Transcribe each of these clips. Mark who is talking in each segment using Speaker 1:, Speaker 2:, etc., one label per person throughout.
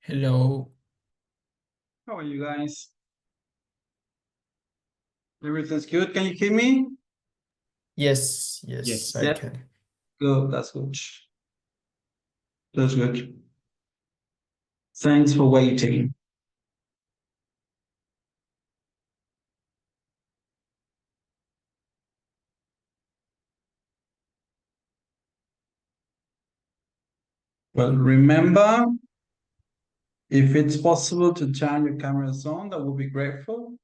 Speaker 1: Hello.
Speaker 2: How are you guys? Everything's good. Can you hear me?
Speaker 1: Yes, I
Speaker 2: Yep.
Speaker 1: can.
Speaker 2: Good. That's good. That's good. Thanks for waiting. Well, remember, if it's possible to turn your cameras on, that would be grateful.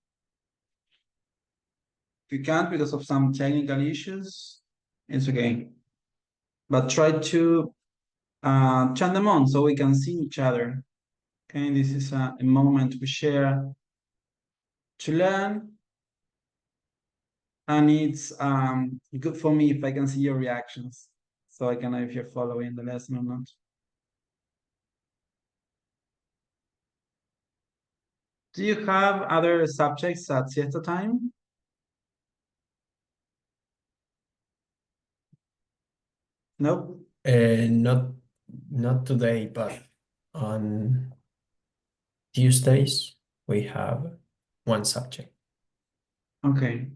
Speaker 2: If you can't because of some technical issues, it's okay. But try to turn them on so we can see each other. Okay, this is a moment we share to learn, and it's good for me if I can see your reactions, so I can know if you're following the lesson or not. Do you have other subjects at siesta time? Nope.
Speaker 1: Not today, but on Tuesdays we have one subject.
Speaker 2: Okay.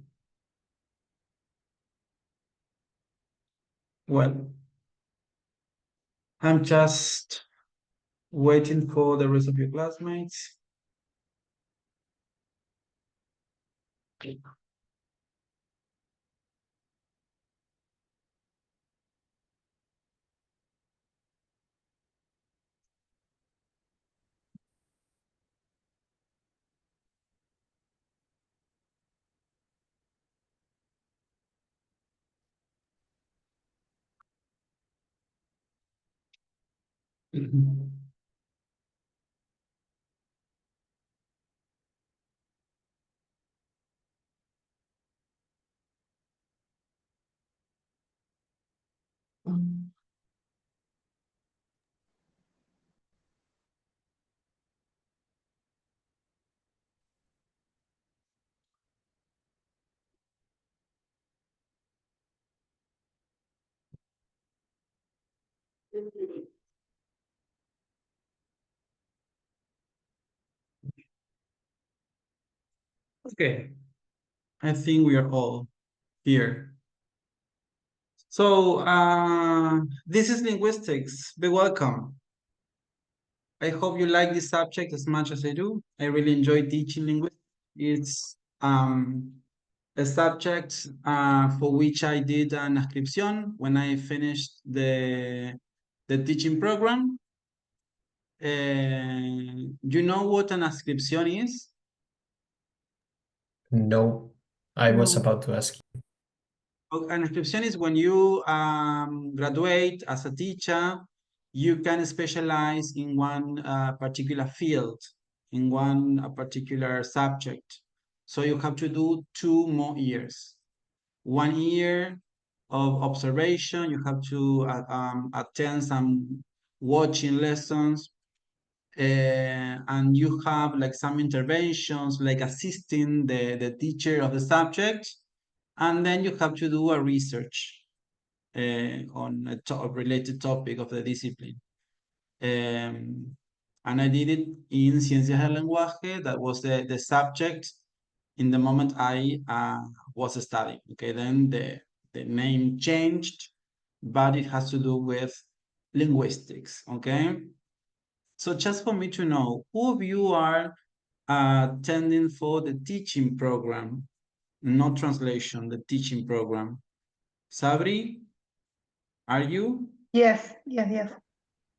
Speaker 2: Well, I'm just waiting for the rest of your classmates. Okay, I think we are all here. So, this is linguistics. Be welcome. I hope you like this subject as much as I do. I really enjoy teaching linguistics. It's a subject for which I did an inscription when I finished the teaching program. You know what an inscription is?
Speaker 1: No, I was
Speaker 2: No.
Speaker 1: about to ask you.
Speaker 2: An inscription is when you graduate as a teacher, you can specialize in one particular field, in one particular subject. So you have to do 2 more years. 1 year of observation, you have to attend some watching lessons, and you have like some interventions, like assisting the teacher of the subject, and then you have to do a research on a related topic of the discipline. And I did it in Ciencias del Lenguaje. That was the subject in the moment I was studying. Okay, then the name changed, but it has to do with linguistics. Okay, so just for me to know, who of you are attending for the teaching program, not translation, the teaching program? Sabri, are you?
Speaker 3: Yes.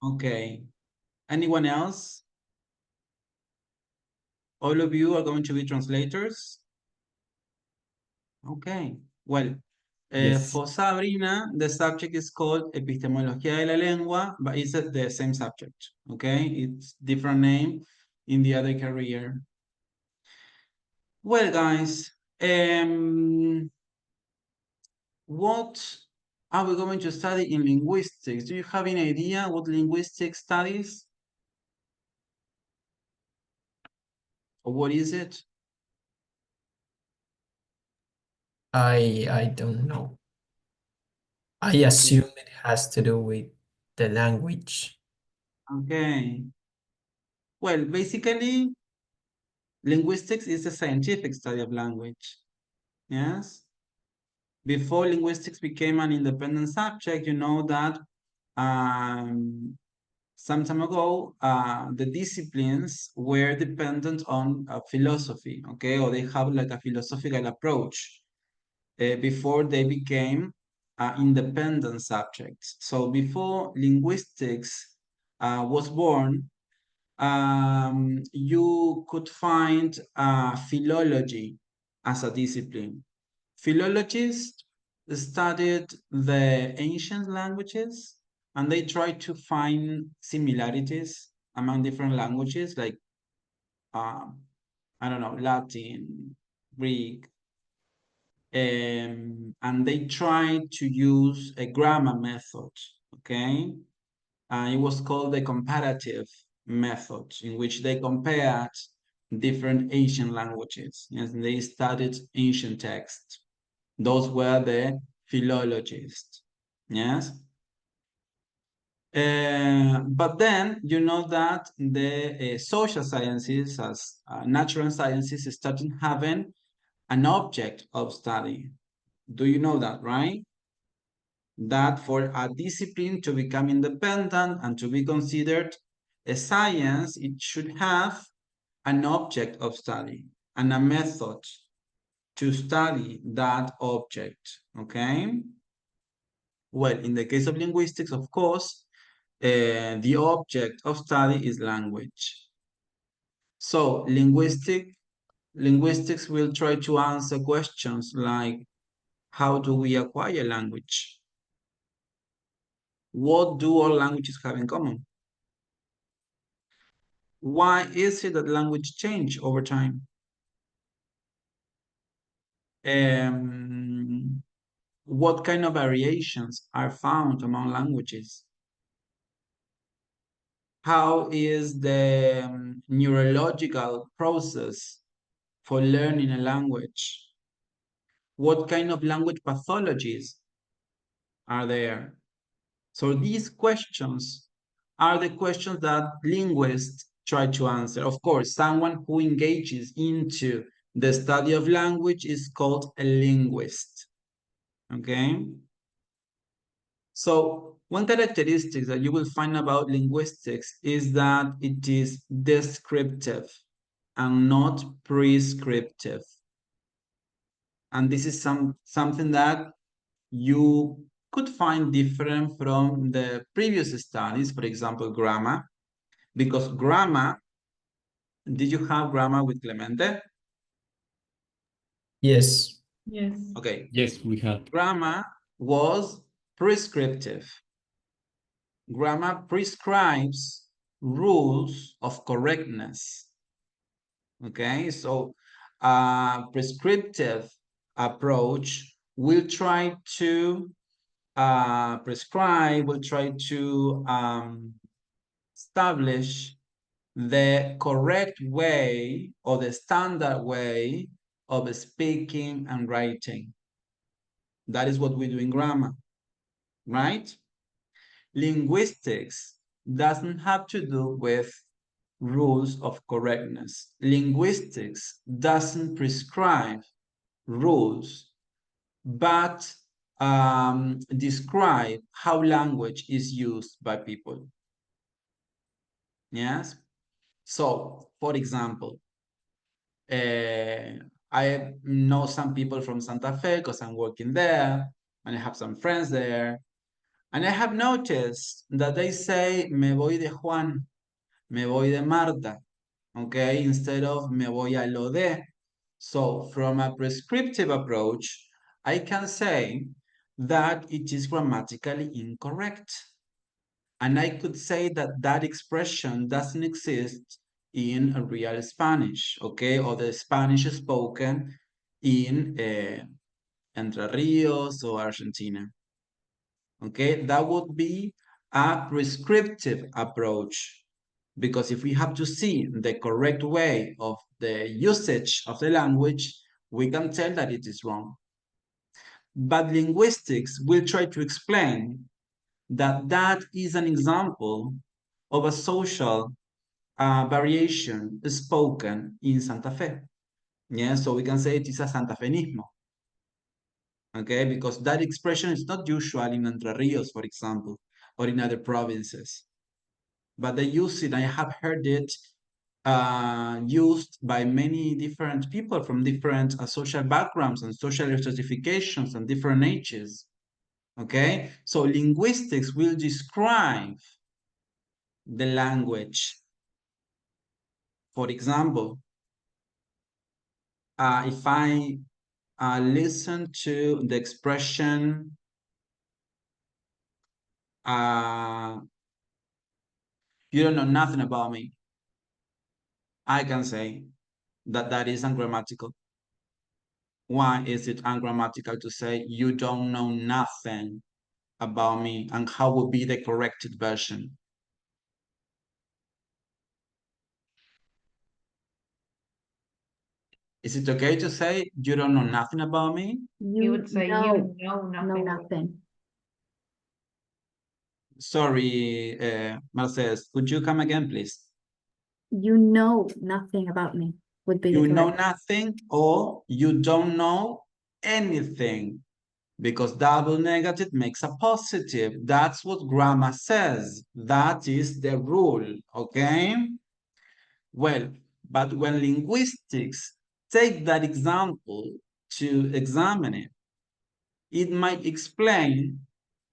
Speaker 2: Okay. Anyone else? All of you are going to be translators? Okay. Well,
Speaker 1: Yes.
Speaker 2: for Sabrina, the subject is called Epistemología de la Lengua, but it's the same subject. Okay. It's different name in the other career. Well, guys, what are we going to study in linguistics? Do you have any idea what linguistics studies? Or what is it?
Speaker 1: I don't know. I
Speaker 2: Okay.
Speaker 1: assume it has to do with the language.
Speaker 2: Okay. Well, basically, linguistics is a scientific study of language. Yes. Before linguistics became an independent subject, you know that some time ago, the disciplines were dependent on philosophy, okay, or they have like a philosophical approach before they became independent subjects. So before linguistics was born, you could find philology as a discipline. Philologists studied the ancient languages and they tried to find similarities among different languages like, I don't know, Latin, Greek, and they tried to use a grammar method, okay? It was called the comparative method, in which they compared different ancient languages. Yes, and they studied ancient texts. Those were the philologists. Yes. But then you know that the social sciences, as natural sciences, started having an object of study. Do you know that, right? That for a discipline to become independent and to be considered a science, it should have an object of study and a method to study that object, okay? Well, in the case of linguistics, of course, the object of study is language. So linguistics will try to answer questions like, how do we acquire language? What do all languages have in common? Why is it that language change over time? What kind of variations are found among languages? How is the neurological process for learning a language? What kind of language pathologies are there? So these questions are the questions that linguists try to answer. Of course, someone who engages into the study of language is called a linguist. Okay? So one characteristic that you will find about linguistics is that it is descriptive and not prescriptive. And this is something that you could find different from the previous studies, for example, grammar, because grammar, did you have grammar with Clemente?
Speaker 1: Yes.
Speaker 3: Yes.
Speaker 2: Okay.
Speaker 4: Yes, we had.
Speaker 2: Grammar was prescriptive. Grammar prescribes rules of correctness. Okay, so prescriptive approach will try to prescribe, will try to establish the correct way or the standard way of speaking and writing. That is what we do in grammar, right? Linguistics doesn't have to do with rules of correctness. Linguistics doesn't prescribe rules, but describe how language is used by people. Yes? So, for example, I know some people from Santa Fe because I'm working there and I have some friends there. And I have noticed that they say, me voy de Juan, me voy de Marta, okay, instead of me voy a lo de. So from a prescriptive approach, I can say that it is grammatically incorrect. And I could say that that expression doesn't exist in a real Spanish, okay, or the Spanish spoken in Entre Rios or Argentina. Okay, that would be a prescriptive approach, because if we have to see the correct way of the usage of the language, we can tell that it is wrong. But linguistics will try to explain that that is an example of a social variation spoken in Santa Fe. Yeah, so we can say it is a Santa Fenismo. Okay, because that expression is not usual in Entre Rios, for example, or in other provinces. But they use it, I have heard it used by many different people from different social backgrounds and social stratifications and different ages. Okay, so linguistics will describe the language. For example, if I listen to the expression you don't know nothing about me, I can say that that is ungrammatical. Why is it ungrammatical to say you don't know nothing about me, and how would be the corrected version? Is it okay to say you don't know nothing about me?
Speaker 3: You would say you know nothing.
Speaker 4: nothing.
Speaker 2: Sorry, Mercedes, could you come again, please?
Speaker 4: You know nothing about me would be the
Speaker 2: You know
Speaker 4: correct.
Speaker 2: nothing, or you don't know anything, because double negative makes a positive. That's what grammar says. That is the rule, okay? Well, but when linguistics take that example to examine it, it might explain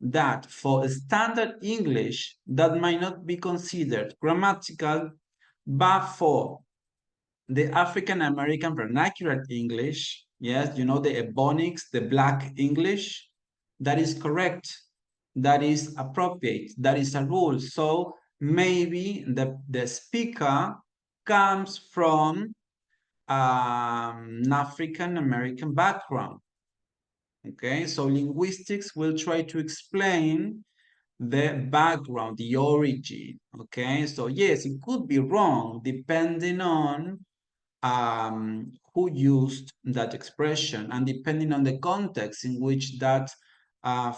Speaker 2: that for standard English, that might not be considered grammatical, but for the African American vernacular English, yes, you know, the Ebonics, the Black English, that is correct, that is appropriate, that is a rule. So maybe the speaker comes from an African American background. Okay, so linguistics will try to explain the background, the origin. Okay, so yes, it could be wrong depending on who used that expression and depending on the context in which that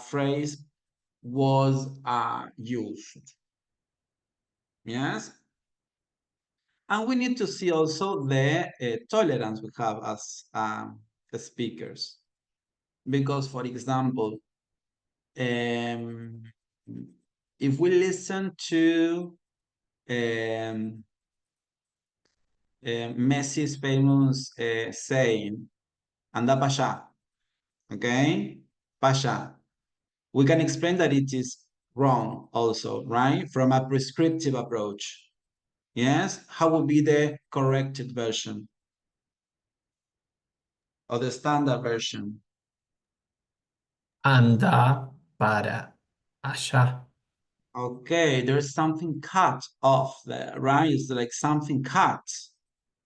Speaker 2: phrase was used. Yes? And we need to see also the tolerance we have as speakers. Because, for example, if we listen to Messi's famous saying, anda para allá, okay? Para allá. We can explain that it is wrong also, right? From a prescriptive approach. Yes? How would be the corrected version? Or the standard version?
Speaker 1: Anda para allá.
Speaker 2: Okay, there's something cut off there, right? It's like something cut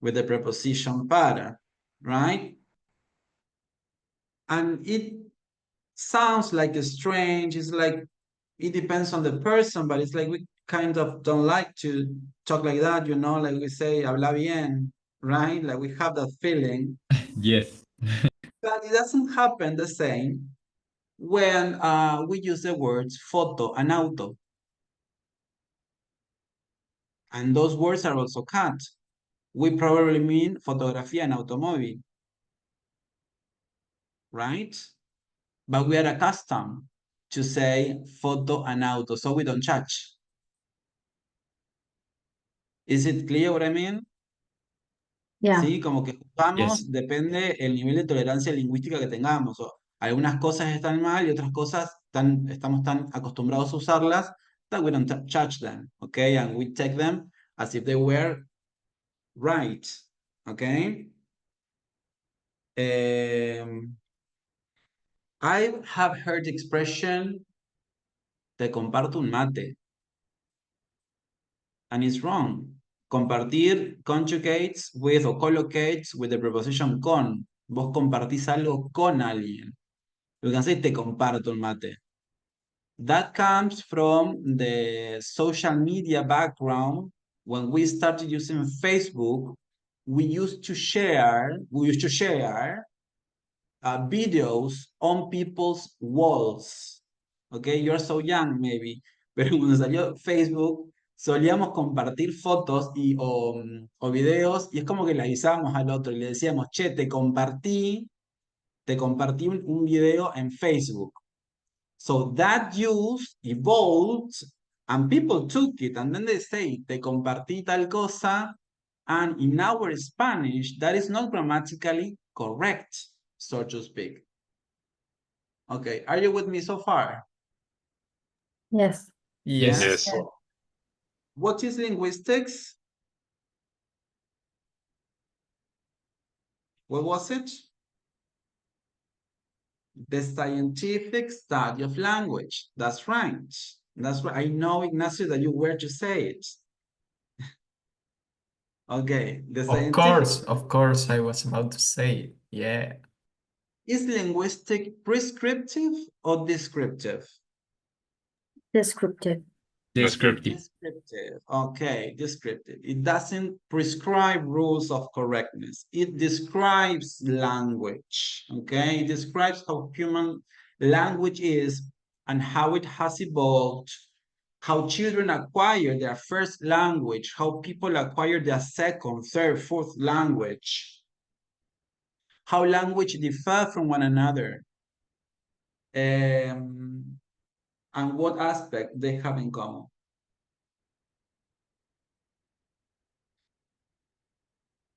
Speaker 2: with the preposition para, right? And it sounds like a strange, it's like, it depends on the person, but it's like we kind of don't like to talk like that, you know, like we say, habla bien, right? Like we have that feeling.
Speaker 5: Yes.
Speaker 2: But it doesn't happen the same when we use the words foto and auto. And those words are also cut. We probably mean fotografía en automóvil, right? But we are accustomed to say foto and auto, so we don't judge. Is it clear what I mean?
Speaker 4: Yeah.
Speaker 2: Sí, como que juzgamos,
Speaker 5: Yes.
Speaker 2: depende el nivel de tolerancia lingüística que tengamos. O algunas cosas están mal y otras cosas estamos tan acostumbrados a usarlas that we don't judge them, okay? And we take them as if they were right, okay? I have heard the expression, te comparto un mate, and it's wrong. Compartir conjugates with or collocates with the preposition con. Vos compartís algo con alguien. You can say te comparto un mate. That comes from the social media background. When we started using Facebook, we used to share videos on people's walls. Okay, you're so young maybe, pero cuando salió Facebook, solíamos compartir fotos o videos y es como que le avisábamos al otro y le decíamos, che, te compartí un video en Facebook. So that use evolved and people took it and then they say, te compartí tal cosa, and in our Spanish, that is not grammatically correct, so to speak. Okay, are you with me so far?
Speaker 4: Yes.
Speaker 1: Yes.
Speaker 5: Yes.
Speaker 2: What is linguistics? What was it? The scientific study of language. That's right. That's right. I know, Ignacio, that you were to say it. Okay, the scientific.
Speaker 1: Of course, I was about to say it. Yeah.
Speaker 2: Is linguistic prescriptive or descriptive?
Speaker 4: Descriptive.
Speaker 5: Descriptive.
Speaker 2: Descriptive. Okay, descriptive. It doesn't prescribe rules of correctness. It describes language. Okay, it describes how human language is and how it has evolved, how children acquire their first language, how people acquire their second, third, fourth language, how language differ from one another, and what aspect they have in common.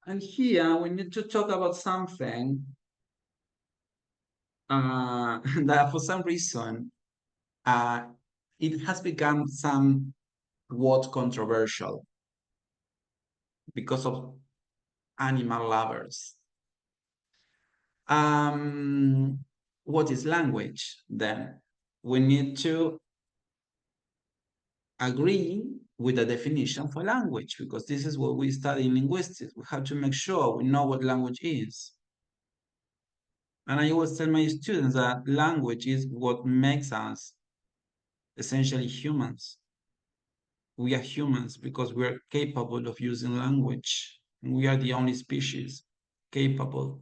Speaker 2: And here we need to talk about something that for some reason it has become somewhat controversial because of animal lovers. What is language then? We need to agree with the definition for language because this is what we study in linguistics. We have to make sure we know what language is. And I always tell my students that language is what makes us essentially humans. We are humans because we are capable of using language. And we are the only species capable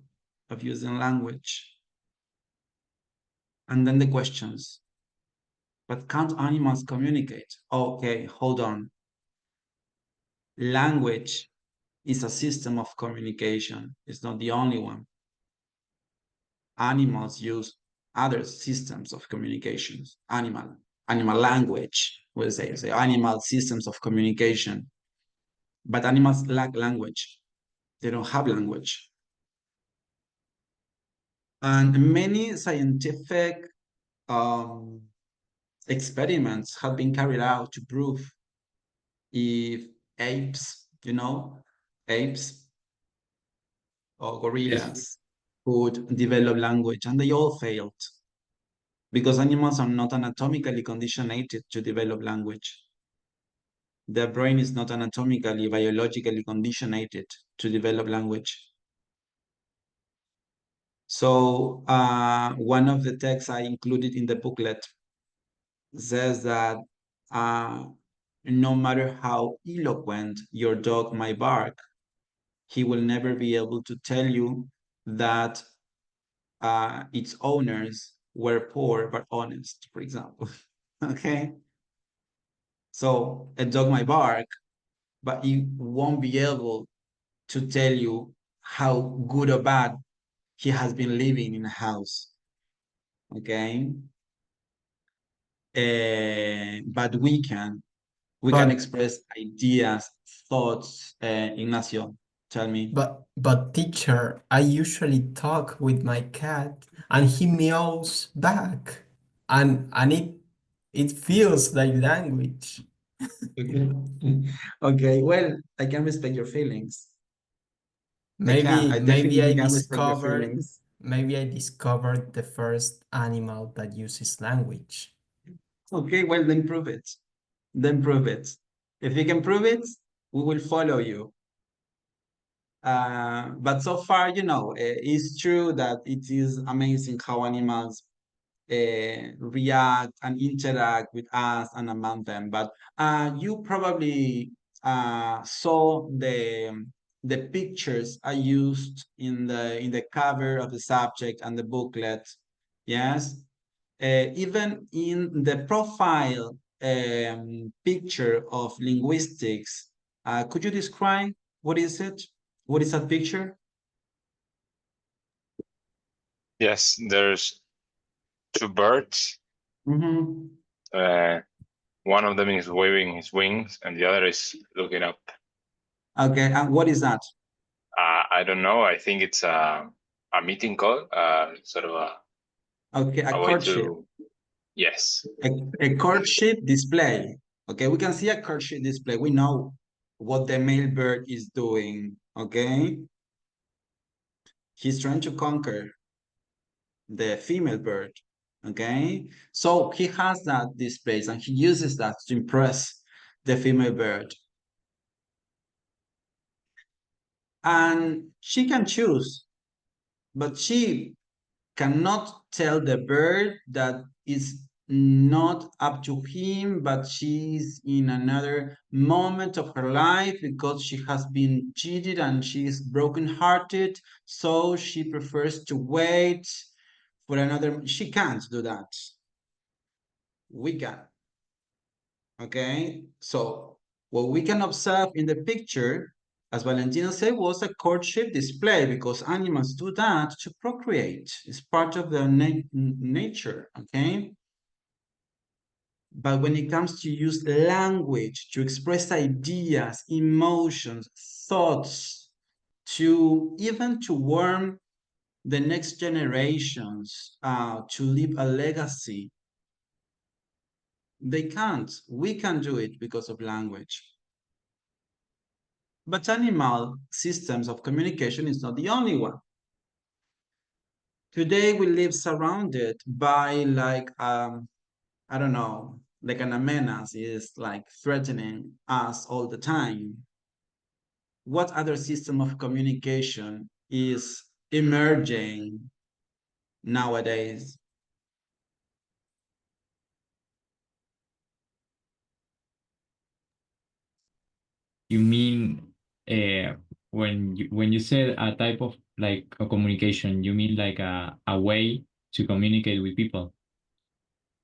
Speaker 2: of using language. And then the questions. But can't animals communicate? Okay, hold on. Language is a system of communication. It's not the only one. Animals use other systems of communications. Animal language, we'll say animal systems of communication. But animals lack language. They don't have language. And many scientific experiments have been carried out to prove if apes, apes or gorillas could develop language, and they all failed because animals are not anatomically conditioned to develop language. Their brain is not anatomically, biologically conditioned to develop language. So one of the texts I included in the booklet says that no matter how eloquent your dog might bark, he will never be able to tell you that its owners were poor but honest, for example. Okay? So a dog might bark, but he won't be able to tell you how good or bad he has been living in a house. Okay? But we can express ideas, thoughts. Ignacio, tell me.
Speaker 1: But teacher, I usually talk with my cat and he meows back. And it feels like language.
Speaker 2: Okay. Okay, well, I can respect your feelings. I definitely can respect your feelings.
Speaker 1: Maybe I discovered the first animal that uses language.
Speaker 2: Okay, well, then prove it. Then prove it. If you can prove it, we will follow you. But so far, it's true that it is amazing how animals react and interact with us and among them. But you probably saw the pictures I used in the cover of the subject and the booklet. Yes, even in the profile picture of linguistics. Could you describe what is it? What is that picture?
Speaker 5: Yes, there's two birds.
Speaker 2: Mm-hmm.
Speaker 5: One of them is waving his wings, and the other is looking up.
Speaker 2: Okay, and what is that?
Speaker 5: I don't know. I think it's a meeting call, sort of
Speaker 2: Okay, a
Speaker 5: a way
Speaker 2: courtship.
Speaker 5: to. Yes.
Speaker 2: A courtship display. Okay, we can see a courtship display. We know what the male bird is doing. Okay, he's trying to conquer the female bird. Okay, so he has that displays and he uses that to impress the female bird. And she can choose, but she cannot tell the bird that it's not up to him, but she's in another moment of her life because she has been cheated and she's brokenhearted. So she prefers to wait for another. She can't do that. We can. Okay. So what we can observe in the picture, as Valentino said, was a courtship display because animals do that to procreate. It's part of their nature, okay? But when it comes to use language to express ideas, emotions, thoughts, to even to warn the next generations, to leave a legacy, they can't. We can do it because of language. But animal systems of communication is not the only one. Today we live surrounded by like, I don't know, like an menace is like threatening us all the time. What other system of communication is emerging nowadays?
Speaker 6: You mean when you said a type of like a communication, you mean like a way to communicate with people,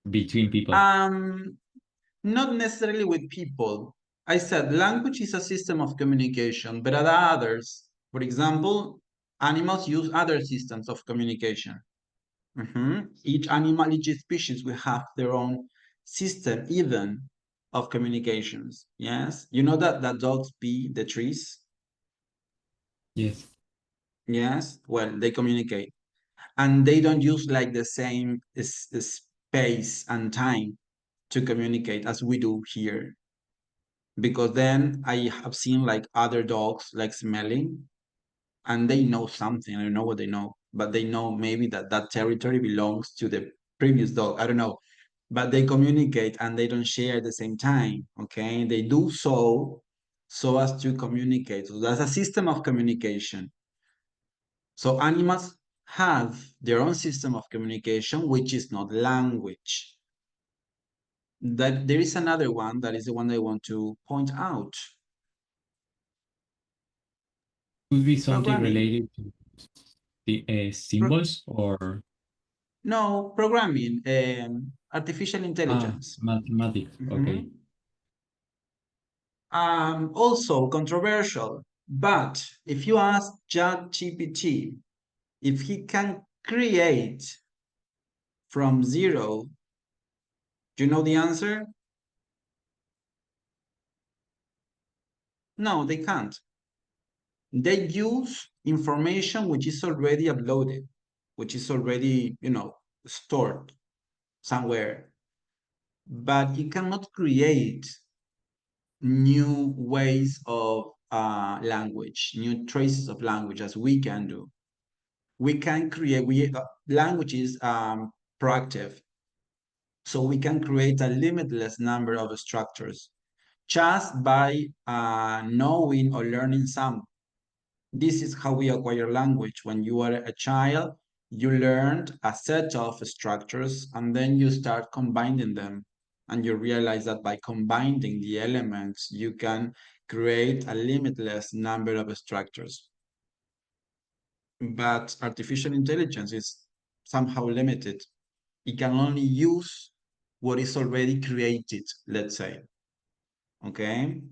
Speaker 6: between people?
Speaker 2: Not necessarily with people. I said language is a system of communication, but other others, for example, animals use other systems of communication. Each animal, each species will have their own system, even of communications. Yes, you know that dogs pee the trees.
Speaker 6: Yes.
Speaker 2: Yes, well, they communicate, and they don't use like the same space and time to communicate as we do here. Because then I have seen like other dogs like smelling, and they know something. I don't know what they know, but they know maybe that that territory belongs to the previous dog. I don't know, but they communicate and they don't share at the same time. Okay, they do so as to communicate. So that's a system of communication. So animals have their own system of communication, which is not language. That there is another one that is the one I want to point out.
Speaker 6: Could be something
Speaker 2: Programming.
Speaker 6: related to the symbols or
Speaker 2: No, programming, artificial intelligence.
Speaker 6: mathematics. Okay.
Speaker 2: Also controversial, but if you ask ChatGPT if he can create from zero, do you know the answer? No, they can't. They use information which is already uploaded, which is already, stored somewhere, but you cannot create new ways of language, new traces of language as we can do. We can create, language is proactive. So we can create a limitless number of structures just by knowing or learning some. This is how we acquire language. When you are a child, you learned a set of structures and then you start combining them. And you realize that by combining the elements, you can create a limitless number of structures. But artificial intelligence is somehow limited. It can only use what is already created, let's say. Okay?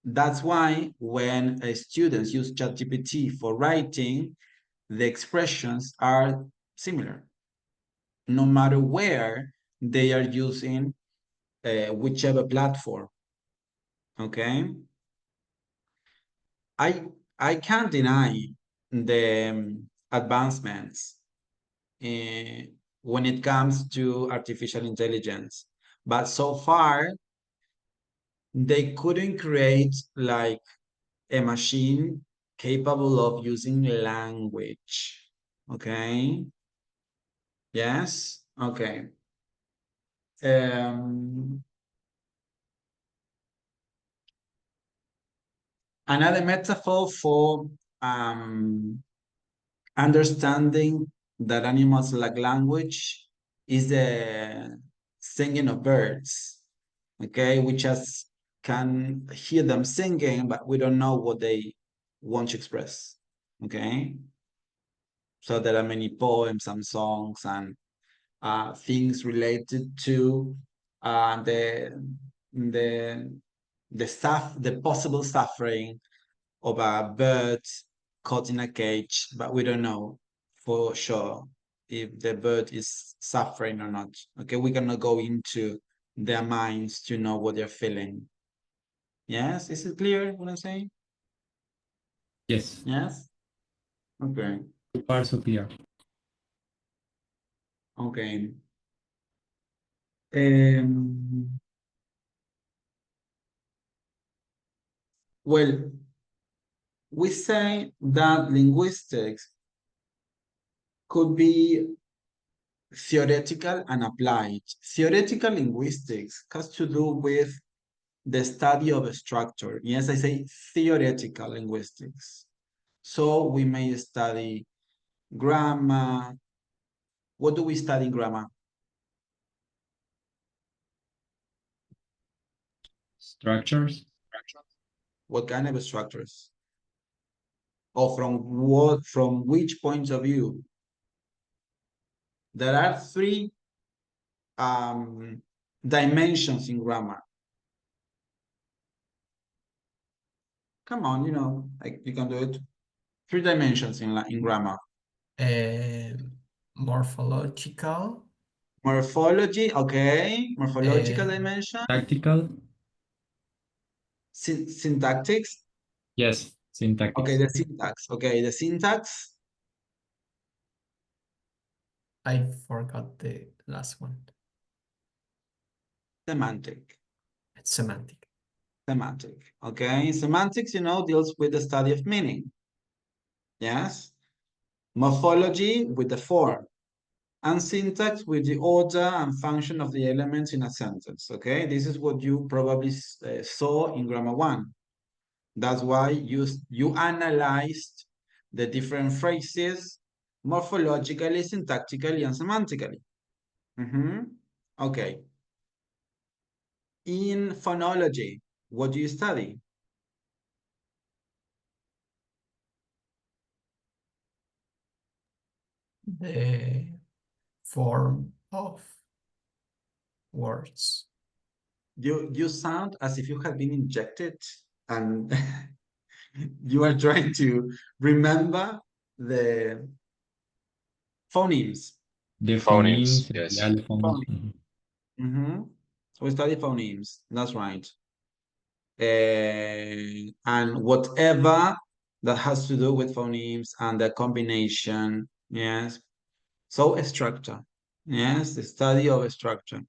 Speaker 2: That's why when students use ChatGPT for writing, the expressions are similar, no matter where they are using whichever platform. Okay? I can't deny the advancements when it comes to artificial intelligence, but so far they couldn't create like a machine capable of using language. Okay? Yes? Okay. Another metaphor for understanding that animals like language is the singing of birds. Okay, we just can hear them singing, but we don't know what they want to express. Okay, so there are many poems and songs and things related to the the possible suffering of a bird caught in a cage, but we don't know for sure if the bird is suffering or not. Okay, we cannot go into their minds to know what they're feeling. Yes, is it clear what I'm saying?
Speaker 6: Yes.
Speaker 2: Yes. Okay.
Speaker 6: So far, so clear.
Speaker 2: Okay. Well, we say that linguistics could be theoretical and applied. Theoretical linguistics has to do with the study of a structure. Yes, I say theoretical linguistics. So we may study grammar. What do we study in grammar?
Speaker 6: Structures.
Speaker 2: What kind of structures? Or from which points of view? There are three dimensions in grammar. Come on, like you can do it. 3 dimensions in grammar.
Speaker 1: Morphological,
Speaker 2: Morphology, okay. Morphological dimension.
Speaker 6: Tactical.
Speaker 2: Syntactics.
Speaker 6: Yes. Syntactics.
Speaker 2: Okay, the syntax. Okay, the syntax.
Speaker 1: I forgot the last one.
Speaker 2: Semantic.
Speaker 1: It's semantic.
Speaker 2: Semantic. Okay, semantics, deals with the study of meaning. Yes. Morphology with the form. And syntax with the order and function of the elements in a sentence. Okay, this is what you probably saw in grammar 1. That's why you analyzed the different phrases morphologically, syntactically, and semantically. Okay. In phonology, what do you study?
Speaker 1: The form of words.
Speaker 2: You sound as if you have been injected and you are trying to remember the phonemes.
Speaker 6: The
Speaker 5: Phonemes,
Speaker 6: phonemes, the
Speaker 5: yes.
Speaker 6: allophones.
Speaker 2: We study phonemes. That's right. And whatever that has to do with phonemes and the combination, yes. So a structure, yes, the study of a structure.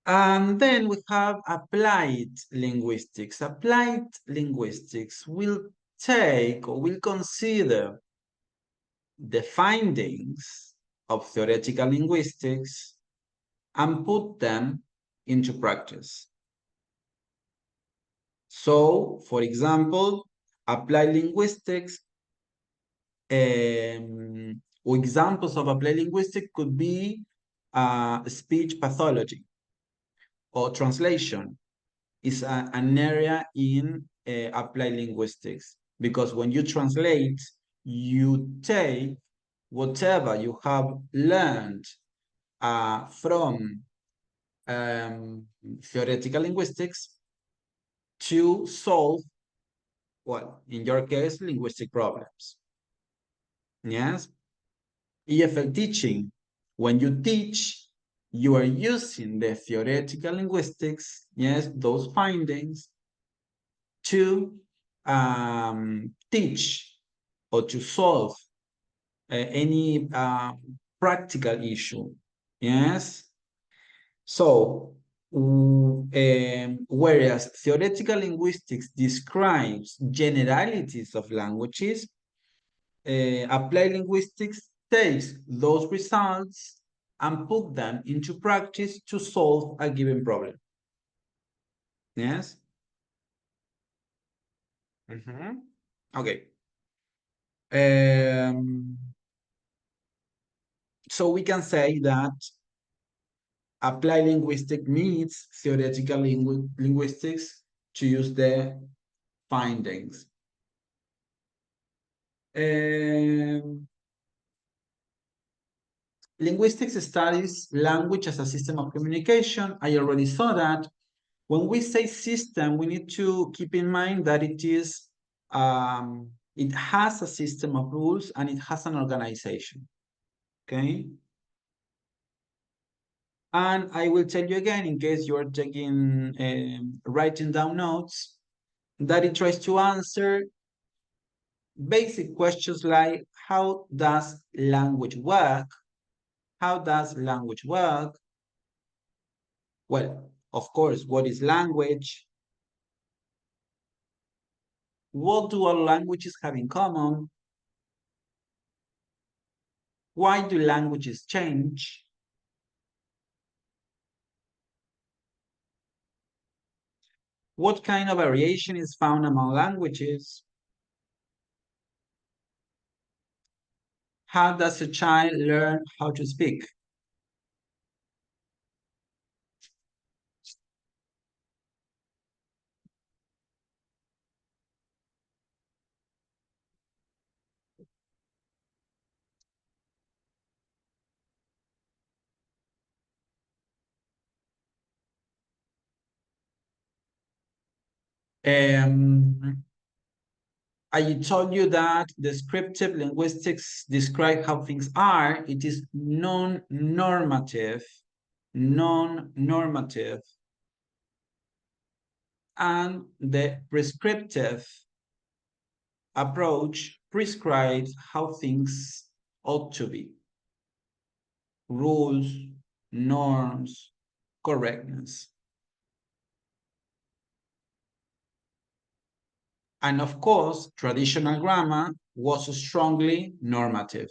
Speaker 2: And then we have applied linguistics. Applied linguistics will take or will consider the findings of theoretical linguistics and put them into practice. So, for example, applied linguistics, or examples of applied linguistics could be speech pathology or translation is an area in applied linguistics, because when you translate, you take whatever you have learned from theoretical linguistics to solve, well, in your case, linguistic problems. Yes? EFL teaching. When you teach, you are using the theoretical linguistics, yes, those findings, to teach or to solve any practical issue. Yes? So, whereas theoretical linguistics describes generalities of languages, applied linguistics takes those results and put them into practice to solve a given problem. Yes? Okay. So we can say that applied linguistics needs theoretical linguistics to use the findings. Linguistics studies language as a system of communication. I already saw that. When we say system, we need to keep in mind that it has a system of rules and it has an organization. Okay? And I will tell you again, in case you are taking, writing down notes, that it tries to answer basic questions like, how does language work? How does language work? Well, of course, what is language? What do all languages have in common? Why do languages change? What kind of variation is found among languages? How does a child learn how to speak? I told you that descriptive linguistics describe how things are. It is non-normative, non-normative. And the prescriptive approach prescribes how things ought to be. Rules, norms, correctness. And of course, traditional grammar was strongly normative.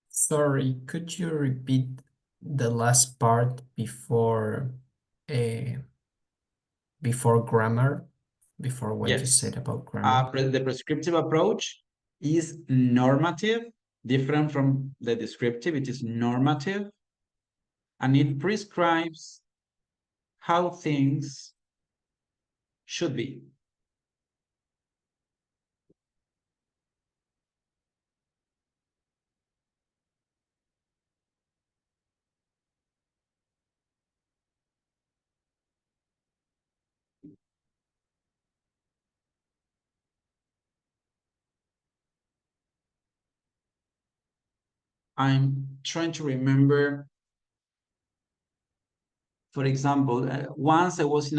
Speaker 1: Sorry, could you repeat the last part before grammar? Before what you
Speaker 2: Yes.
Speaker 1: said about grammar?
Speaker 2: The prescriptive approach is normative, different from the descriptive. It is normative, and it prescribes how things should be. I'm trying to remember, for example, once I was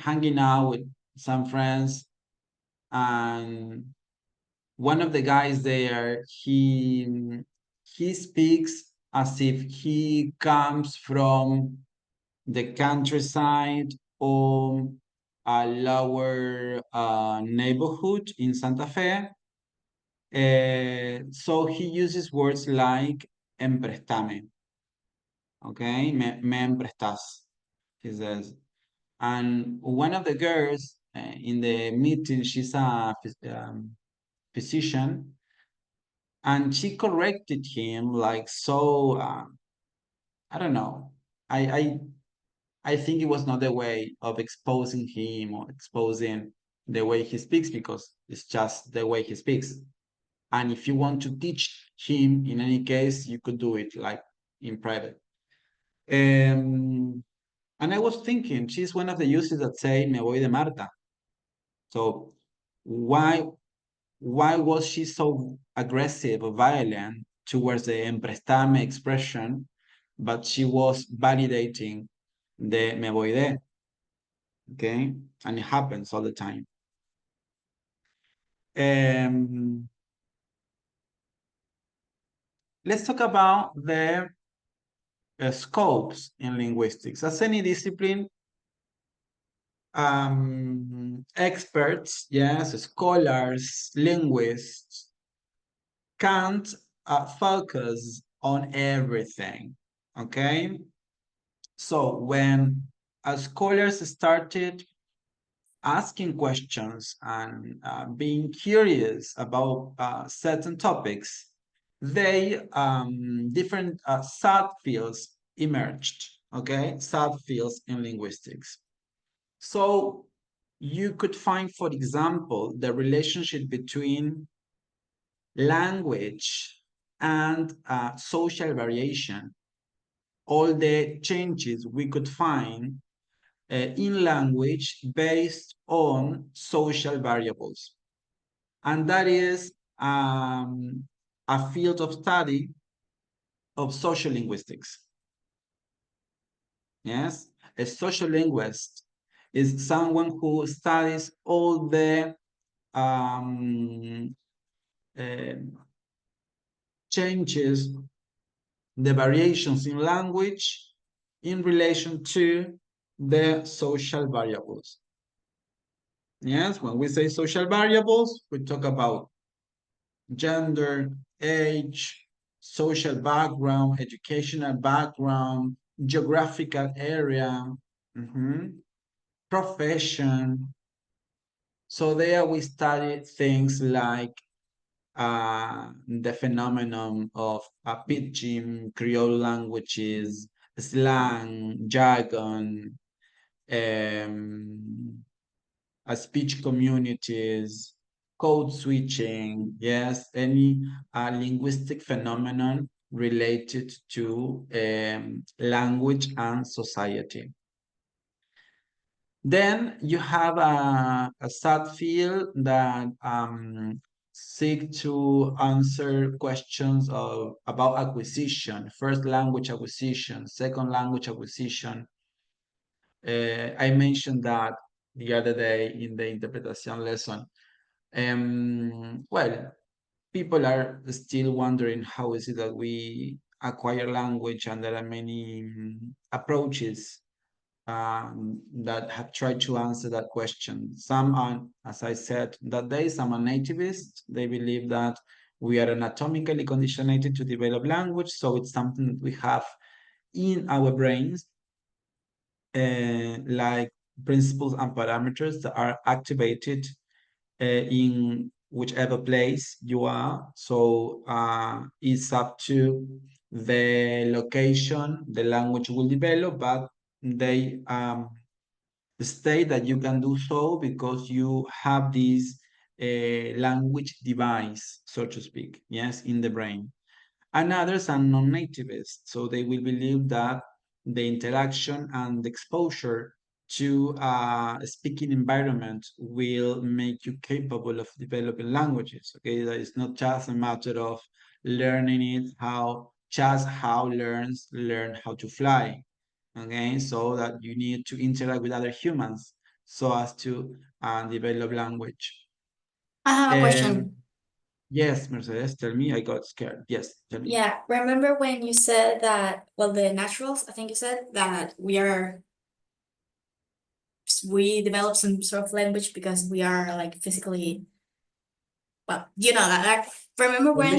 Speaker 2: hanging out with some friends, and one of the guys there, he speaks as if he comes from the countryside or a lower neighborhood in Santa Fe. So he uses words like emprestame. Okay, me emprestas, he says. And one of the girls in the meeting, she's a physician, and she corrected him like so. I don't know. I think it was not the way of exposing him or exposing the way he speaks, because it's just the way he speaks. And if you want to teach him, in any case, you could do it like in private. And I was thinking, she's one of the users that say, me voy de Marta. So why was she so aggressive or violent towards the emprestame expression, but she was validating the me voy de? Okay, and it happens all the time. Let's talk about the scopes in linguistics. As any discipline, experts, yes, scholars, linguists, can't focus on everything, okay? So when scholars started asking questions and being curious about certain topics, they different subfields emerged, okay? Subfields in linguistics. So you could find, for example, the relationship between language and social variation. All the changes we could find in language based on social variables. And that is a field of study of social linguistics. Yes, a social linguist is someone who studies all the changes, the variations in language in relation to the social variables. Yes, when we say social variables, we talk about gender, age, social background, educational background, geographical area, profession. So there we study things like the phenomenon of pidgin, Creole languages, slang, jargon, speech communities, code switching, yes, any linguistic phenomenon related to language and society. Then you have a subfield that seek to answer questions about acquisition, first language acquisition, second language acquisition. I mentioned that the other day in the interpretation lesson. Well, people are still wondering how is it that we acquire language, and there are many approaches that have tried to answer that question. Some are, as I said that day, some are nativists. They believe that we are anatomically conditioned to develop language, so it's something that we have in our brains, like principles and parameters that are activated in whichever place you are. So it's up to the location the language will develop, but they state that you can do so because you have this language device, so to speak, yes, in the brain. And others are non-nativists, so they will believe that the interaction and the exposure to a speaking environment will make you capable of developing languages. Okay, that is not just a matter of learning it, just how learn how to fly. Okay, so that you need to interact with other humans so as to develop language.
Speaker 7: I have a question.
Speaker 2: Yes, Mercedes, tell me. I got scared. Yes, tell me.
Speaker 7: Yeah, remember when you said that, well, the naturals, I think you said that we develop some sort of language because we are like physically, well, you know that. Remember when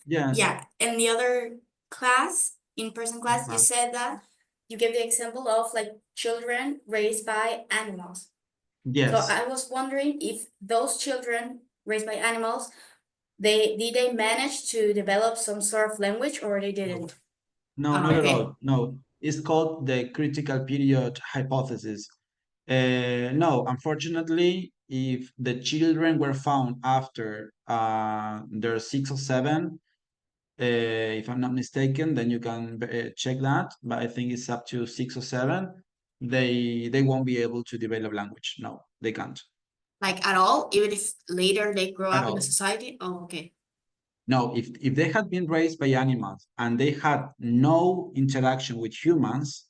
Speaker 2: Yes.
Speaker 7: in the other class, in-person class, you said that you gave the example of like children raised by animals.
Speaker 2: Yes.
Speaker 7: So I was wondering if those children raised by animals, did they manage to develop some sort of language or they didn't?
Speaker 2: No, not at all. No, it's called the critical period hypothesis. No, unfortunately, if the children were found after they're 6 or 7, if I'm not mistaken, then you can check that, but I think it's up to 6 or 7. They won't be able to develop language. No, they can't.
Speaker 7: Like at all, even if later they grow
Speaker 2: At
Speaker 7: up in the
Speaker 2: all.
Speaker 7: society? Oh, okay.
Speaker 2: No, if they had been raised by animals and they had no interaction with humans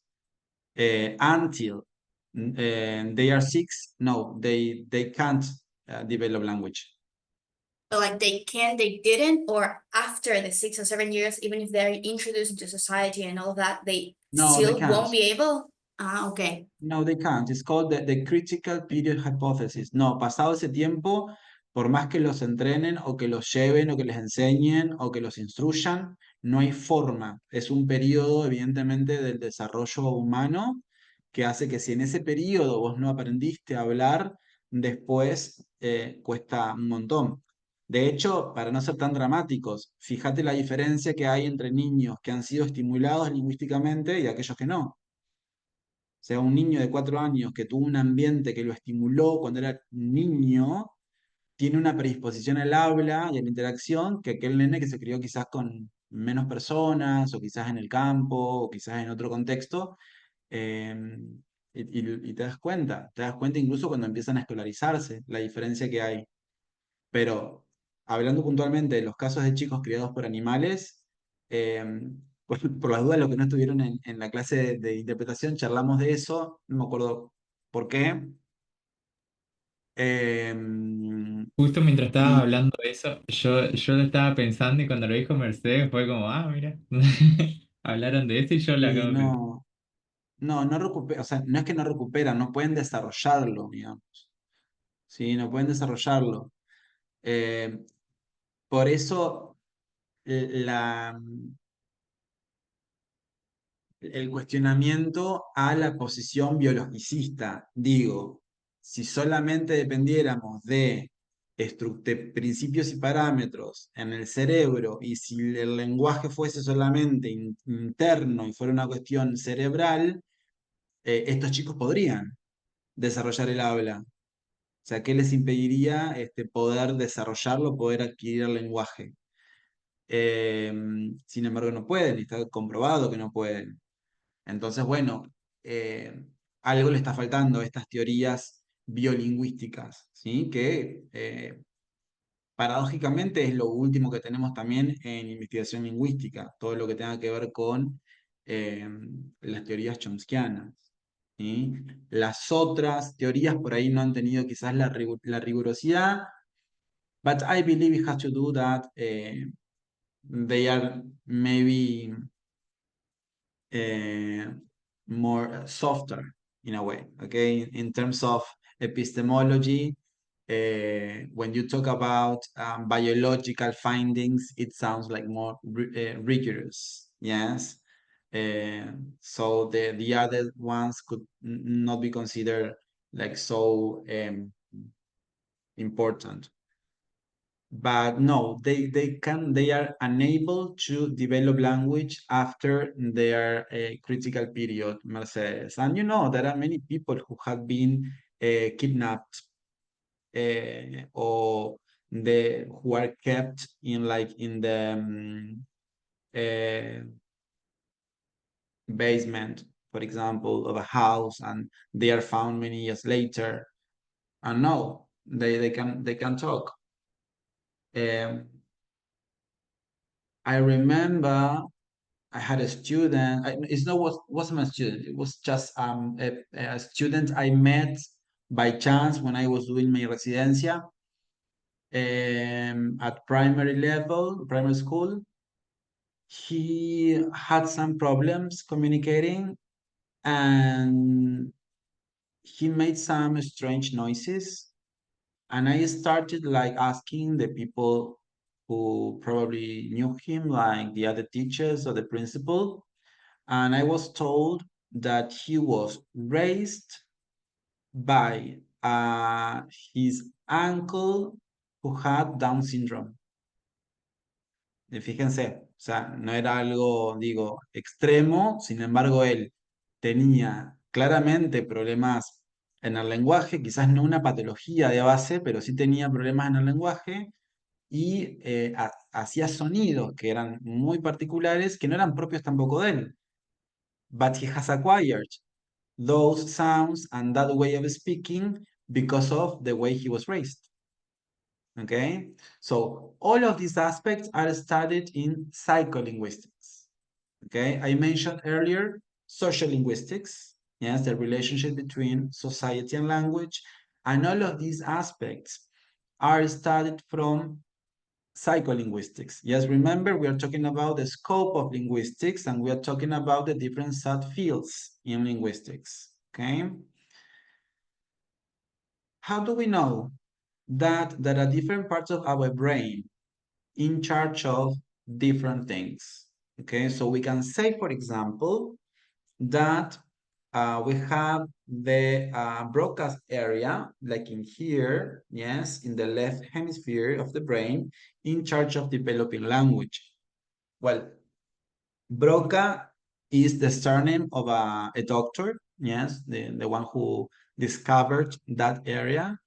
Speaker 2: until they are 6, no, they can't develop language.
Speaker 7: So like they didn't, or after the 6 or 7 years, even if they're introduced into society and all that, they
Speaker 2: No, they
Speaker 7: still
Speaker 2: can't.
Speaker 7: won't be able? Ah, okay.
Speaker 2: No, they can't. It's called the critical period hypothesis. No, pasado ese tiempo, por más que los entrenen o que los lleven o que les enseñen o que los instruyan, no hay forma. Es un periodo, evidentemente, del desarrollo humano que hace que si en ese periodo vos no aprendiste a hablar, después cuesta un montón. De hecho, para no ser tan dramáticos, fíjate la diferencia que hay entre niños que han sido estimulados lingüísticamente y aquellos que no. O sea, un niño de 4 años que tuvo un ambiente que lo estimuló cuando era niño, tiene una predisposición al habla y a la interacción que aquel nene que se crió quizás con menos personas, o quizás en el campo, o quizás en otro contexto, eh, y te das cuenta incluso cuando empiezan a escolarizarse, la diferencia que hay. Pero hablando puntualmente de los casos de chicos criados por animales, eh, por las dudas, los que no estuvieron en la clase de interpretación, charlamos de eso, no me acuerdo por qué. Eh,
Speaker 6: Justo mientras estabas
Speaker 2: y,
Speaker 6: hablando de eso, yo lo estaba pensando y cuando lo dijo Mercedes fue como, ah, mira, hablaron de eso y yo lo
Speaker 2: y
Speaker 6: acabo de pensar.
Speaker 2: no recupera, o sea, no es que no recuperan, no pueden desarrollarlo, digamos. ¿Sí? No pueden desarrollarlo. Eh, por eso la, el cuestionamiento a la posición biologicista. Digo, si solamente dependiéramos de principios y parámetros en el cerebro y si el lenguaje fuese solamente interno y fuera una cuestión cerebral, estos chicos podrían desarrollar el habla. O sea, ¿qué les impediría poder desarrollarlo, poder adquirir el lenguaje? Sin embargo, no pueden, y está comprobado que no pueden. Entonces, bueno, eh, algo le está faltando a estas teorías biolingüísticas, ¿sí? Que paradójicamente es lo último que tenemos también en investigación lingüística, todo lo que tenga que ver con las teorías chomskianas, ¿sí? Las otras teorías por ahí no han tenido quizás la rigurosidad, but I believe it has to do that they are maybe more softer in a way, okay? In terms of epistemology, when you talk about biological findings, it sounds like more rigorous, yes? So the other ones could not be considered like so important. But no, they are unable to develop language after their critical period, Mercedes. And you know there are many people who have been kidnapped or who are kept in the basement, for example, of a house, and they are found many years later. And no, they can talk. I remember I had a student. It's not wasn't a student. It was just a student I met by chance when I was doing my residencia at primary level, primary school. He had some problems communicating, and he made some strange noises. And I started like asking the people who probably knew him, like the other teachers or the principal, and I was told that he was raised by his uncle who had Down syndrome. Y fíjense, o sea, no era algo, digo, extremo, sin embargo, él tenía claramente problemas en el lenguaje, quizás no una patología de base, pero sí tenía problemas en el lenguaje y hacía sonidos que eran muy particulares, que no eran propios tampoco de él. But he has acquired those sounds and that way of speaking because of the way he was raised. Okay, so all of these aspects are studied in psycholinguistics. Okay, I mentioned earlier social linguistics, yes, the relationship between society and language, and all of these aspects are studied from psycholinguistics. Yes, remember we are talking about the scope of linguistics and we are talking about the different subfields in linguistics. Okay, how do we know that there are different parts of our brain in charge of different things? Okay, so we can say, for example, that we have the broadcast area, like in here, yes, in the left hemisphere of the brain, in charge of developing language. Well, Broca is the surname of a doctor, yes, the one who discovered that area.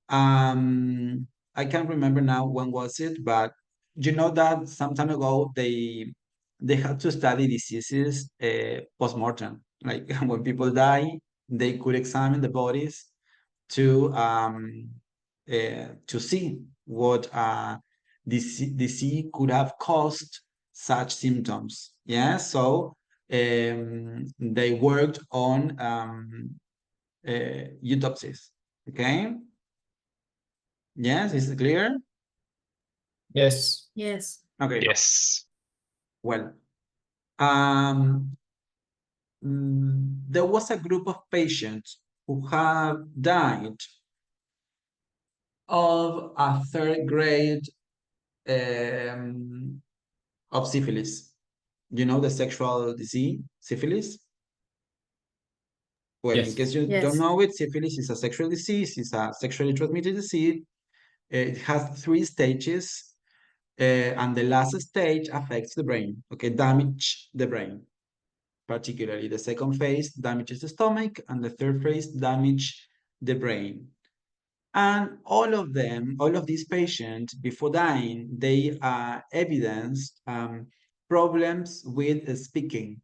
Speaker 2: I can't remember now when was it, but you know that some time ago they had to study diseases post-mortem. Like when people die, they could examine the bodies to see what disease could have caused such symptoms. Yeah, so they worked on autopsies. Okay. Yes, is it clear?
Speaker 1: Yes.
Speaker 4: Yes.
Speaker 2: Okay.
Speaker 5: Yes.
Speaker 2: Well, there was a group of patients who have died of a third grade of syphilis. You know the sexual disease, syphilis? Well, in
Speaker 6: Yes.
Speaker 2: case you
Speaker 4: Yes.
Speaker 2: don't know it, syphilis is a sexual disease, it's a sexually transmitted disease. It has 3 stages, and the last stage affects the brain, okay, damage the brain. Particularly the second phase damages the stomach, and the third phase damage the brain. And all of them, all of these patients, before dying, they evidenced problems with speaking.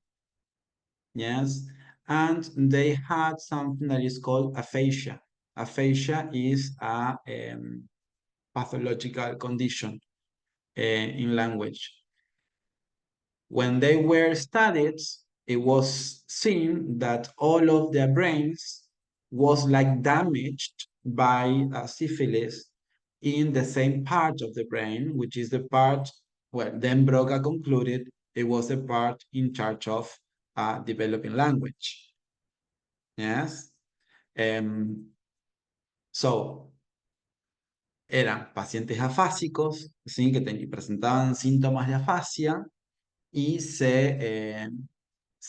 Speaker 2: Yes, and they had something that is called aphasia. Aphasia is a pathological condition in language. When they were studied, it was seen that all of their brains was like damaged by syphilis in the same part of the brain, which is the part, well, then Broca concluded it was the part in charge of developing language. Yes. So, eran pacientes afásicos, ¿sí? Que presentaban síntomas de afasia y se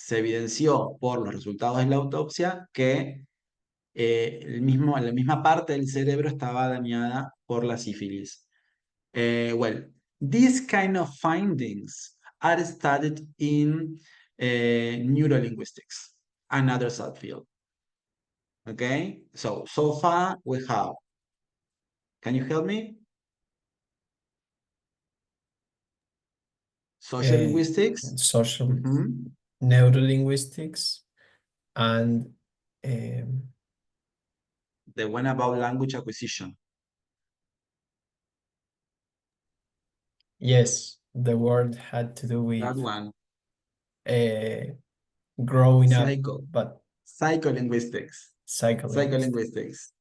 Speaker 2: evidenció por los resultados de la autopsia que la misma parte del cerebro estaba dañada por la sífilis. Well, these kind of findings are studied in neurolinguistics, another subfield. Okay, so far we have. Can you help me? Social linguistics,
Speaker 1: Social
Speaker 2: Mhm.
Speaker 1: neurolinguistics, and um,
Speaker 2: The one about language acquisition.
Speaker 1: yes, the word had to do
Speaker 2: That
Speaker 1: with
Speaker 2: one.
Speaker 1: growing up,
Speaker 2: Psycho.
Speaker 1: but
Speaker 2: Psycholinguistics.
Speaker 1: psycholinguistics.
Speaker 2: Psycholinguistics.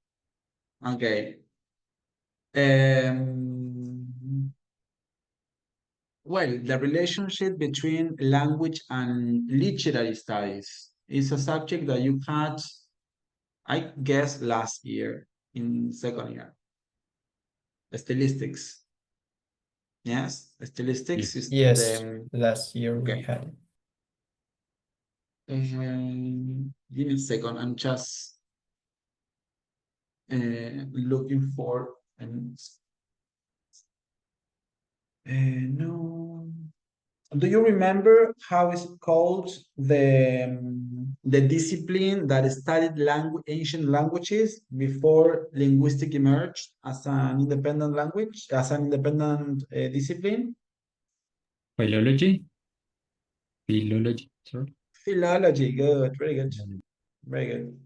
Speaker 2: Okay. Well, the relationship between language and literary studies is a subject that you had, I guess, last year in second year. Stylistics. Yes, stylistics is
Speaker 1: Yes,
Speaker 2: the.
Speaker 1: last year we
Speaker 2: Okay.
Speaker 1: had it.
Speaker 2: Give me a second. I'm just looking for no. Do you remember how it's called the discipline that studied ancient languages before linguistic emerged as an independent language, as an independent discipline?
Speaker 6: Philology? Philology, sorry.
Speaker 2: Philology, good, very good, very good.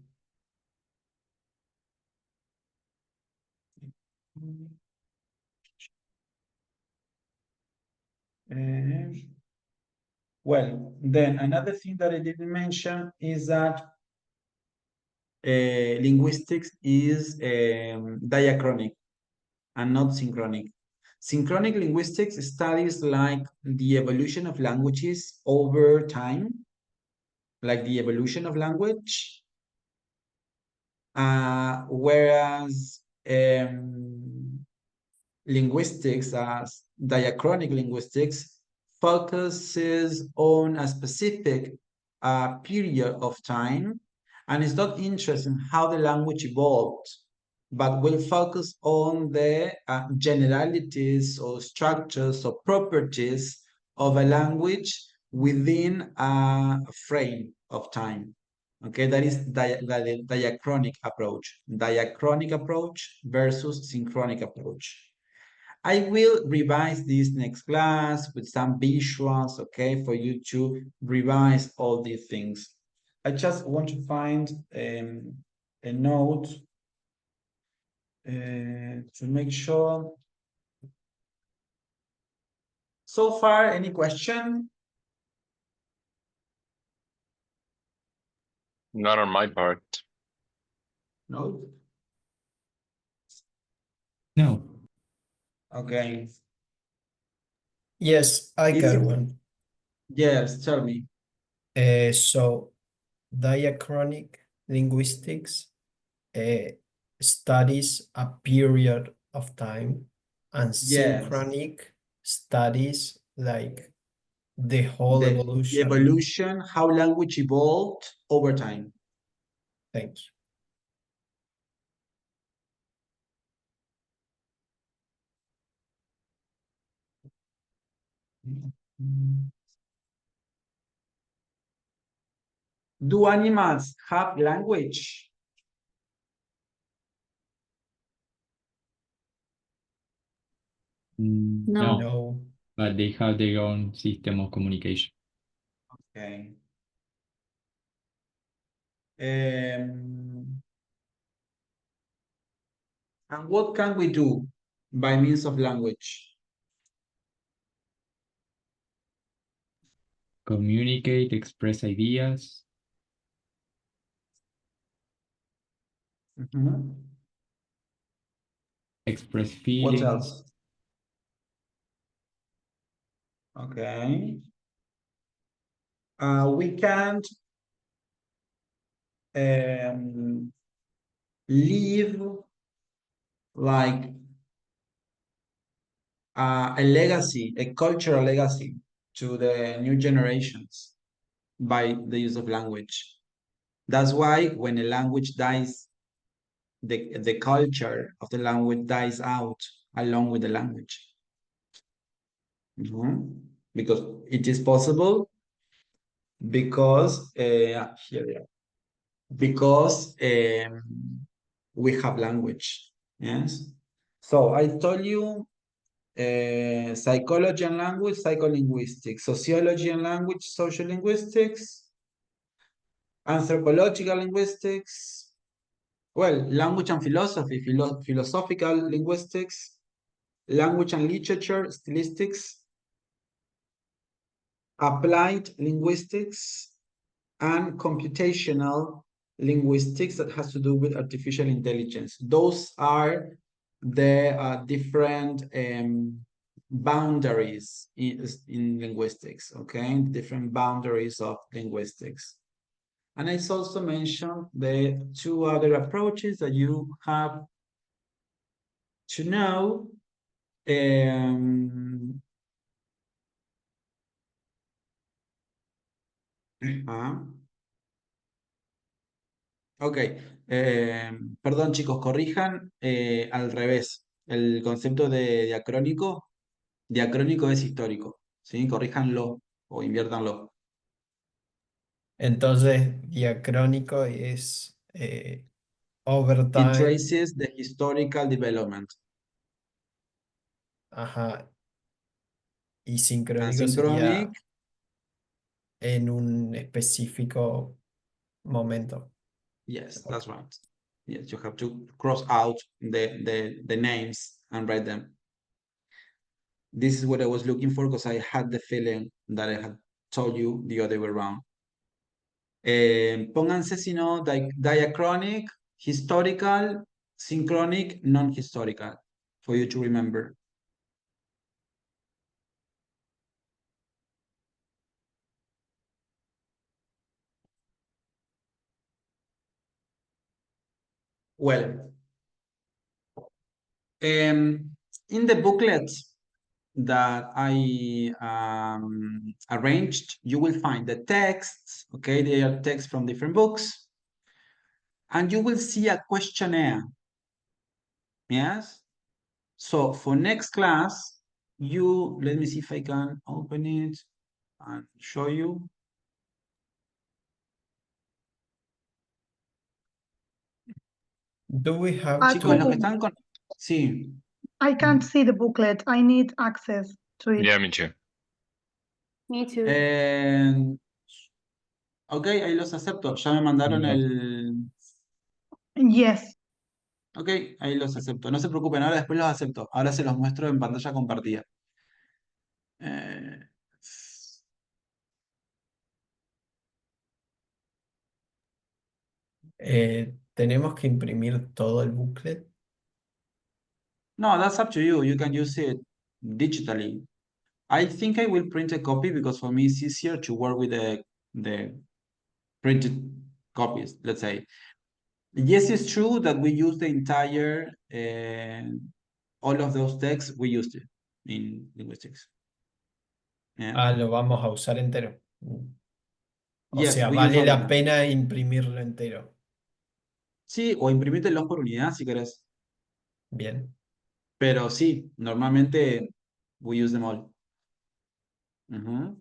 Speaker 2: Well, then another thing that I didn't mention is that linguistics is diachronic and not synchronic. Synchronic linguistics studies like the evolution of languages over time, like the evolution of language, whereas linguistics, as diachronic linguistics, focuses on a specific period of time and is not interested in how the language evolved, but will focus on the generalities or structures or properties of a language within a frame of time. Okay, that is the diachronic approach. Diachronic approach versus synchronic approach. I will revise this next class with some visuals, okay, for you to revise all these things. I just want to find a note to make sure. So far, any question?
Speaker 5: Not on my part.
Speaker 2: No?
Speaker 6: No.
Speaker 2: Okay.
Speaker 1: Yes, I
Speaker 2: Is
Speaker 1: got
Speaker 2: it-
Speaker 1: one.
Speaker 2: Yes, tell me.
Speaker 1: So diachronic linguistics studies a period of time, and
Speaker 2: Yes.
Speaker 1: synchronic studies like the whole
Speaker 2: The
Speaker 1: evolution.
Speaker 2: evolution, how language evolved over time.
Speaker 1: Thank you.
Speaker 2: Do animals have language?
Speaker 4: No.
Speaker 1: No.
Speaker 6: But they have their own system of communication.
Speaker 2: Okay. And what can we do by means of language?
Speaker 6: Communicate, express ideas,
Speaker 2: Mhm.
Speaker 6: express
Speaker 2: What
Speaker 6: feelings,
Speaker 2: else? Okay. We can't leave like a legacy, a cultural legacy to the new generations by the use of language. That's why when a language dies, the culture of the language dies out along with the language. Because it is possible because here they are. Because we have language. Yes. So I told you psychology and language, psycholinguistics, sociology and language, social linguistics, anthropological linguistics, well, language and philosophy, philosophical linguistics, language and literature, stilistics, applied linguistics, and computational linguistics that has to do with artificial intelligence. Those are the different boundaries in linguistics, okay? Different boundaries of linguistics. And I also mentioned the two other approaches that you have to know. Ok, perdón chicos, corrijan al revés. El concepto de diacrónico es histórico, ¿sí? Corríjanlo o inviértanlo.
Speaker 1: Entonces, diacrónico es
Speaker 2: It
Speaker 1: overtime.
Speaker 2: traces the historical development.
Speaker 1: Ajá. Y sincrónico
Speaker 2: Asynchronic,
Speaker 1: sería en un específico momento.
Speaker 2: yes, that's right. Yes, you have to cross out the names and write them. This is what I was looking for because I had the feeling that I had told you the other way around. Pónganse, si no, diachronic, historical, synchronic, non-historical, for you to remember. Well, in the booklet that I arranged, you will find the texts, okay? They are texts from different books. And you will see a questionnaire, yes? So for next class, let me see if I can open it and show you.
Speaker 1: Do we have
Speaker 8: I
Speaker 1: to?
Speaker 2: Chicos, los que están con... Sí.
Speaker 8: I can't see the booklet. I need access to it.
Speaker 5: Yeah, me too.
Speaker 7: Me too.
Speaker 2: Ok, ahí los acepto. Ya me mandaron
Speaker 6: Yeah.
Speaker 2: el...
Speaker 8: Yes.
Speaker 2: Ok, ahí los acepto. No se preocupen, ahora después los acepto. Ahora se los muestro en pantalla compartida. Eh,
Speaker 1: Tenemos que imprimir todo el booklet.
Speaker 2: No, that's up to you. You can use it digitally. I think I will print a copy because for me it's easier to work with the printed copies, let's say. Yes, it's true that we use the entire, all of those texts, we used it in linguistics. Yeah.
Speaker 1: Ah, lo vamos a usar entero. O
Speaker 2: Yes,
Speaker 1: sea,
Speaker 2: we use
Speaker 1: vale
Speaker 2: all of
Speaker 1: la
Speaker 2: them.
Speaker 1: pena imprimirlo entero.
Speaker 2: Sí, o imprimírtelos por unidad si querés.
Speaker 1: Bien.
Speaker 2: Pero sí, normalmente we use them all. Ujú.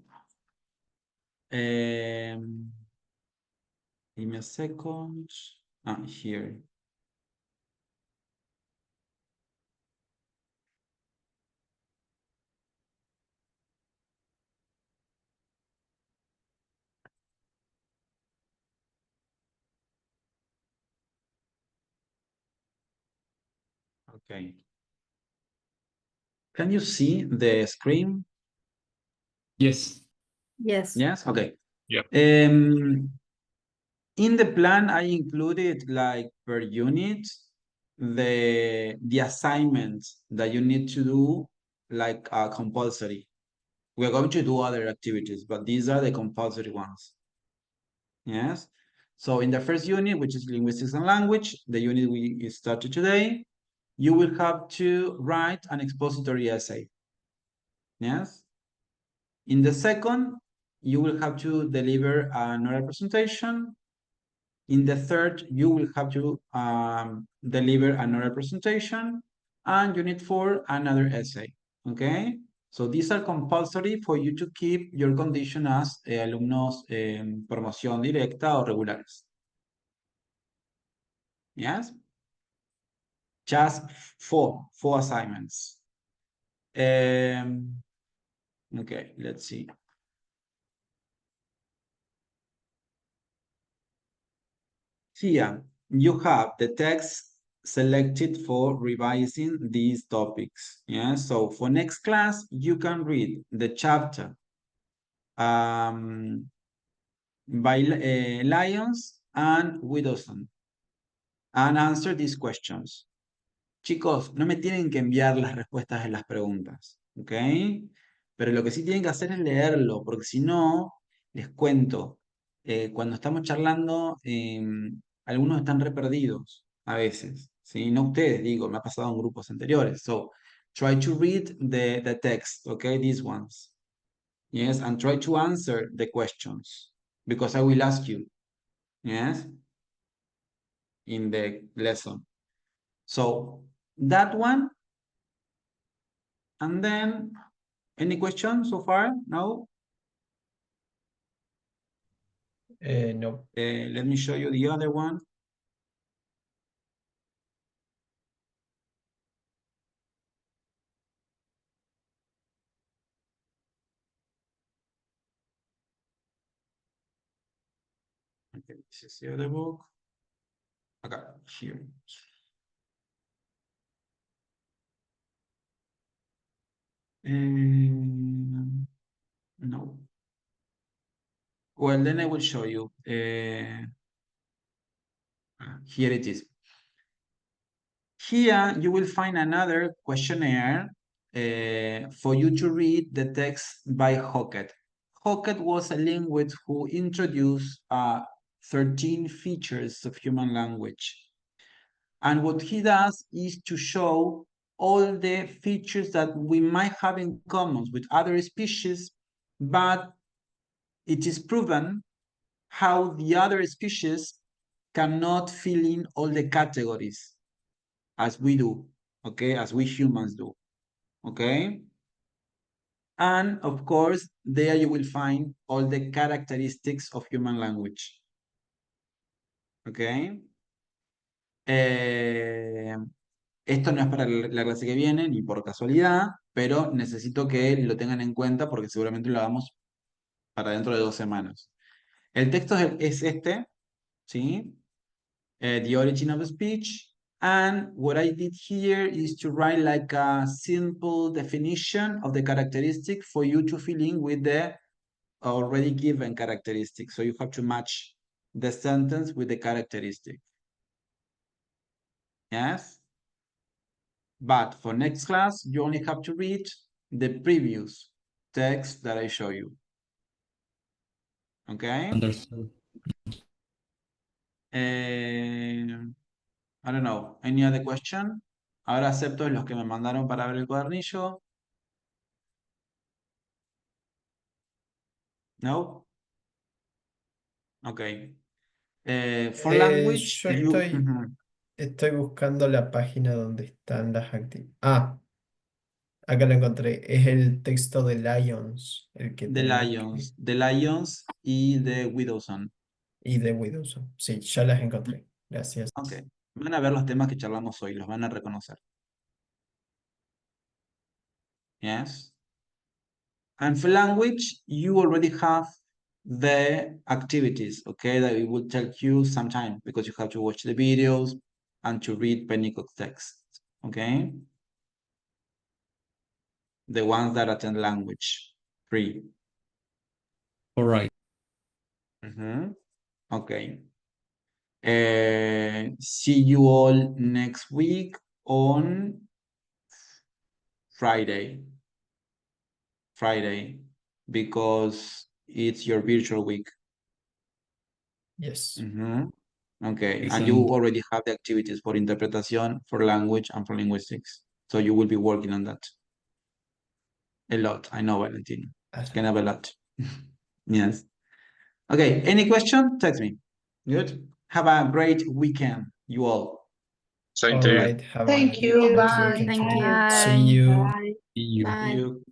Speaker 2: Give me a second. Ah, here. Okay. Can you see the screen?
Speaker 6: Yes.
Speaker 4: Yes.
Speaker 2: Yes? Okay.
Speaker 5: Yep.
Speaker 2: In the plan, I included like per unit the assignments that you need to do like compulsory. We're going to do other activities, but these are the compulsory ones. Yes. So in the first unit, which is linguistics and language, the unit we started today, you will have to write an expository essay. Yes. In the second, you will have to deliver an oral presentation. In the third, you will have to deliver an oral presentation. And unit 4, another essay. Okay? So these are compulsory for you to keep your condition as alumnos en promoción directa o regulares. Yes? Just four assignments. Okay, let's see. Here, you have the text selected for revising these topics. Yeah, so for next class, you can read the chapter by Lyons and Widdowson and answer these questions. Chicos, no me tienen que enviar las respuestas de las preguntas, ¿ok? Pero lo que sí tienen que hacer es leerlo, porque si no, les cuento, cuando estamos charlando, algunos están re perdidos a veces, ¿sí? No ustedes, digo, me ha pasado en grupos anteriores. So, try to read the text, ¿ok? These ones. Yes, and try to answer the questions, because I will ask you, yes, in the lesson. So, that one. And then Any questions so far? No?
Speaker 1: No.
Speaker 2: Let me show you the other one. Okay, this is the other book. Okay, here. No. Well, then I will show you. Here it is. Here you will find another questionnaire for you to read the text by Hockett. Hockett was a linguist who introduced 13 features of human language. And what he does is to show all the features that we might have in common with other species, but it is proven how the other species cannot fill in all the categories as we do, okay, as we humans do, okay? And of course, there you will find all the characteristics of human language, okay? Esto no es para la clase que viene, ni por casualidad, pero necesito que lo tengan en cuenta porque seguramente lo hagamos para dentro de 2 semanas. El texto es este, ¿sí? The origin of speech. And what I did here is to write like a simple definition of the characteristic for you to fill in with the already given characteristic. So you have to match the sentence with the characteristic. Yes? But for next class, you only have to read the previous text that I show you. Okay?
Speaker 6: Understood.
Speaker 2: I don't know. Any other question? Ahora acepto los que me mandaron para ver el cuadernillo. No? Okay. For language,
Speaker 1: Yo
Speaker 2: you...
Speaker 1: estoy buscando la página donde están las actividades. Ah, acá lo encontré. Es el texto de Lions, el que
Speaker 2: The
Speaker 1: tenemos
Speaker 2: Lions y The Widowson.
Speaker 1: y de Widowson. Sí, ya las encontré. Gracias.
Speaker 2: Ok. Van a ver los temas que charlamos hoy, los van a reconocer. Yes. And for language, you already have the activities, okay, that it will take you some time because you have to watch the videos and to read Pennycook's text, okay? The ones that attend language 3.
Speaker 6: All right.
Speaker 2: Okay. See you all next week on Friday, because it's your virtual week.
Speaker 1: Yes.
Speaker 2: Okay, and
Speaker 6: Excellent.
Speaker 2: you already have the activities for interpretation, for language, and for linguistics. So you will be working on that. A lot, I know, Valentin. It's kind of a lot. Yes. Okay, any question? Text me. Good. Have a great weekend, you all.
Speaker 5: Same
Speaker 1: All
Speaker 5: to you.
Speaker 1: right. Have
Speaker 8: Thank
Speaker 1: a
Speaker 8: you.
Speaker 1: good
Speaker 8: Bye.
Speaker 1: weekend
Speaker 4: Thank
Speaker 1: too.
Speaker 4: you.
Speaker 1: See you.
Speaker 6: See you.
Speaker 4: Bye.
Speaker 2: You